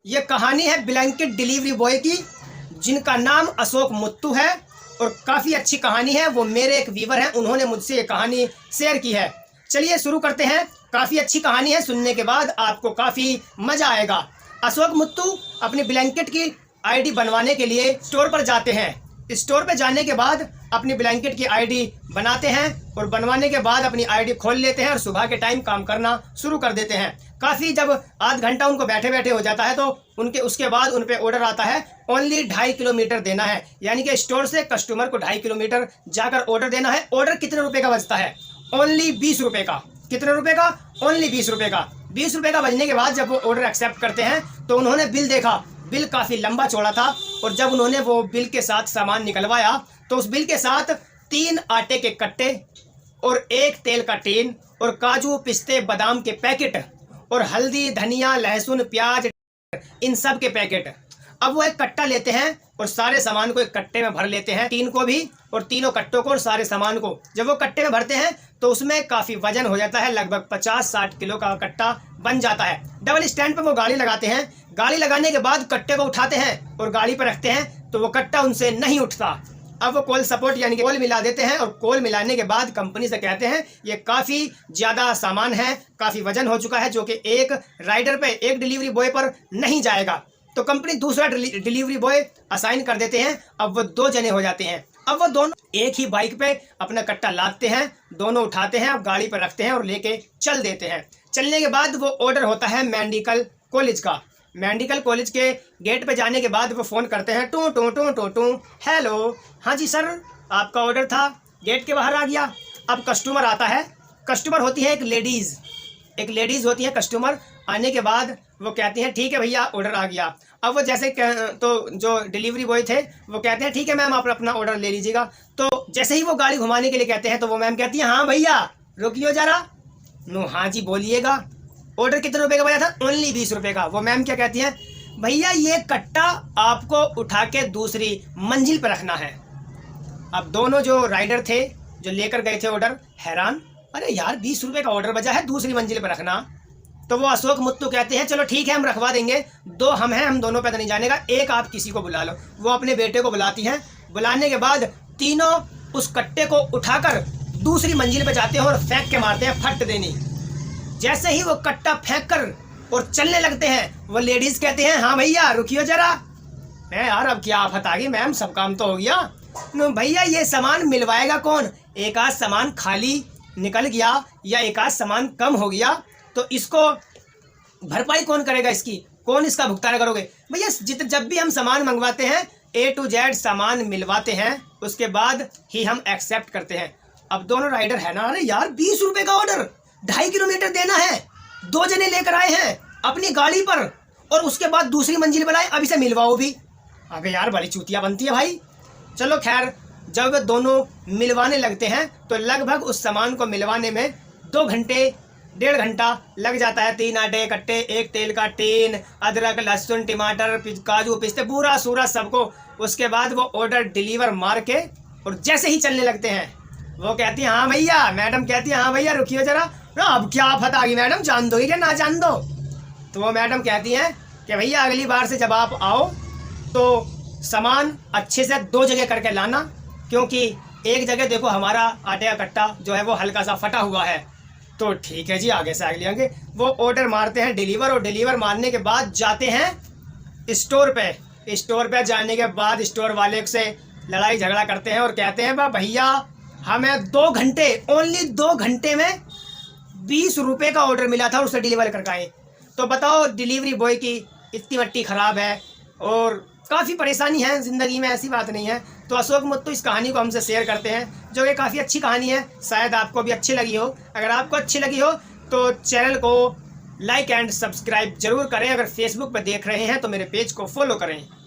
ये कहानी है ब्लैंकेट डिलीवरी बॉय की, जिनका नाम अशोक मुत्तू है और काफ़ी अच्छी कहानी है। वो मेरे एक व्यूवर हैं, उन्होंने मुझसे ये कहानी शेयर की है। चलिए शुरू करते हैं। काफ़ी अच्छी कहानी है, सुनने के बाद आपको काफ़ी मज़ा आएगा। अशोक मुत्तू अपनी ब्लैंकेट की आईडी बनवाने के लिए स्टोर पर जाते हैं। स्टोर पर जाने के बाद अपनी ब्लैंकेट की आईडी बनाते हैं और बनवाने के बाद अपनी आईडी खोल लेते हैं और सुबह के टाइम काम करना शुरू कर देते हैं। काफ़ी जब आध घंटा उनको बैठे बैठे हो जाता है तो उसके बाद उन पे ऑर्डर आता है ओनली 2.5 किलोमीटर देना है, यानी कि स्टोर से कस्टमर को 2.5 किलोमीटर जाकर ऑर्डर देना है। ऑर्डर कितने रुपए का बचता है? ओनली 20 रुपये का। कितने रुपए का? ओनली 20 रुपये का। 20 रुपये का बचने के बाद जब वो ऑर्डर एक्सेप्ट करते हैं तो उन्होंने बिल देखा। बिल काफ़ी लंबा चौड़ा था और जब उन्होंने वो बिल के साथ सामान निकलवाया तो उस बिल के साथ 3 आटे के कट्टे और 1 तेल का टीन और काजू पिस्ते बादाम के पैकेट और हल्दी धनिया लहसुन प्याज इन सब के पैकेट। अब वो एक कट्टा लेते हैं और सारे सामान को एक कट्टे में भर लेते हैं, टीन को भी और तीनों कट्टों को और सारे सामान को। जब वो कट्टे में भरते हैं तो उसमें काफ़ी वजन हो जाता है, लगभग 50-60 किलो का कट्टा बन जाता है। डबल स्टैंड पर वो गाड़ी लगाते हैं। गाड़ी लगाने के बाद कट्टे को उठाते हैं और गाड़ी पर रखते हैं तो वो कट्टा उनसे नहीं उठता। अब वो कोल सपोर्ट यानी कि कोल मिला देते हैं और कोल मिलाने के बाद कंपनी से कहते हैं ये काफ़ी ज़्यादा सामान है, काफ़ी वजन हो चुका है, जो कि एक राइडर पे, एक डिलीवरी बॉय पर नहीं जाएगा। तो कंपनी दूसरा डिलीवरी बॉय असाइन कर देते हैं। अब वो 2 जने हो जाते हैं। अब वो दोनों एक ही बाइक पे अपना कट्टा लादते हैं, दोनों उठाते हैं, अब गाड़ी पर रखते हैं और लेके चल देते हैं। चलने के बाद वो ऑर्डर होता है मेडिकल कॉलेज का। मेडिकल कॉलेज के गेट पे जाने के बाद वो फ़ोन करते हैं, टू टू टू टू टू, हेलो, हाँ जी सर, आपका ऑर्डर था, गेट के बाहर आ गया। अब कस्टमर आता है। कस्टमर होती है एक लेडीज़ होती है कस्टमर। आने के बाद वो कहती हैं ठीक है भैया, ऑर्डर आ गया। अब वो जैसे तो जो डिलीवरी बॉय थे वो कहते हैं ठीक है मैम, आप अपना ऑर्डर ले लीजिएगा। तो जैसे ही वो गाड़ी घुमाने के लिए कहते हैं तो वो मैम कहती है हाँ भैया रुकियो जरा। नो हाँ जी बोलिएगा। ऑर्डर कितने रुपए का बचा था? ओनली 20 रुपये का। वो मैम क्या कहती हैं, भैया ये कट्टा आपको उठा के दूसरी मंजिल पर रखना है। अब दोनों जो राइडर थे जो लेकर गए थे ऑर्डर हैरान, अरे यार 20 रुपये का ऑर्डर बचा है, दूसरी मंजिल पर रखना। तो वो अशोक मुत्तू कहते हैं चलो ठीक है हम रखवा देंगे, 2 हम हैं, हम दोनों पे तो नहीं जाने का, एक आप किसी को बुला लो। वो अपने बेटे को बुलाती हैं। बुलाने के बाद तीनों उस कट्टे को उठाकर दूसरी मंजिल पर जाते हैं और फेंक के मारते हैं फट देनी। जैसे ही वो कट्टा फेंक कर और चलने लगते हैं वो लेडीज कहते हैं हाँ भैया रुकियो जरा। मैं यार अब क्या आफत आ गई मैम, सब काम तो हो गया। भैया ये सामान मिलवाएगा कौन? एक आध सामान खाली निकल गया या एक आध सामान कम हो गया तो इसको भरपाई कौन करेगा? इसकी कौन इसका भुगतान करोगे? भैया जब भी हम सामान मंगवाते हैं A to Z सामान मिलवाते हैं, उसके बाद ही हम एक्सेप्ट करते हैं। अब दोनों राइडर है ना, अरे यार 20 रुपये का ऑर्डर, 2.5 किलोमीटर देना है, 2 जने लेकर आए हैं अपनी गाड़ी पर और उसके बाद दूसरी मंजिल पर आए, अब इसे मिलवाओ भी। अबे यार बड़ी चूतिया बनती है भाई। चलो खैर, जब वे दोनों मिलवाने लगते हैं तो लगभग उस सामान को मिलवाने में 2 घंटे 1.5 घंटा लग जाता है। 3 आटे कट्टे, 1 तेल का टीन, अदरक लहसुन टमाटर काजू पिस्ते पूरा सूरा सबको। उसके बाद वो ऑर्डर डिलीवर मार के और जैसे ही चलने लगते हैं वो कहती है हाँ भैया, मैडम कहती है हाँ भैया रुकियो जरा। अब क्या आफत आ गई मैडम, जान दो या ना जान दो? तो वो मैडम कहती हैं कि भैया अगली बार से जब आप आओ तो सामान अच्छे से 2 जगह करके लाना, क्योंकि एक जगह देखो हमारा आटे का कट्टा जो है वो हल्का सा फटा हुआ है। तो ठीक है जी, आगे से आगे लेंगे। वो ऑर्डर मारते हैं डिलीवर और डिलीवर मारने के बाद जाते हैं स्टोर पे। स्टोर पे जाने के बाद स्टोर वाले से लड़ाई झगड़ा करते हैं और कहते हैं भैया हमें 2 घंटे, ओनली 2 घंटे में 20 रुपये का ऑर्डर मिला था, उसे डिलीवर करके आए। तो बताओ डिलीवरी बॉय की इतनी मट्टी ख़राब है और काफ़ी परेशानी है ज़िंदगी में, ऐसी बात नहीं है। तो अशोक मुत्तू इस कहानी को हमसे शेयर करते हैं, जो कि काफ़ी अच्छी कहानी है, शायद आपको भी अच्छी लगी हो। अगर आपको अच्छी लगी हो तो चैनल को लाइक एंड सब्सक्राइब जरूर करें। अगर फेसबुक पर देख रहे हैं तो मेरे पेज को फॉलो करें।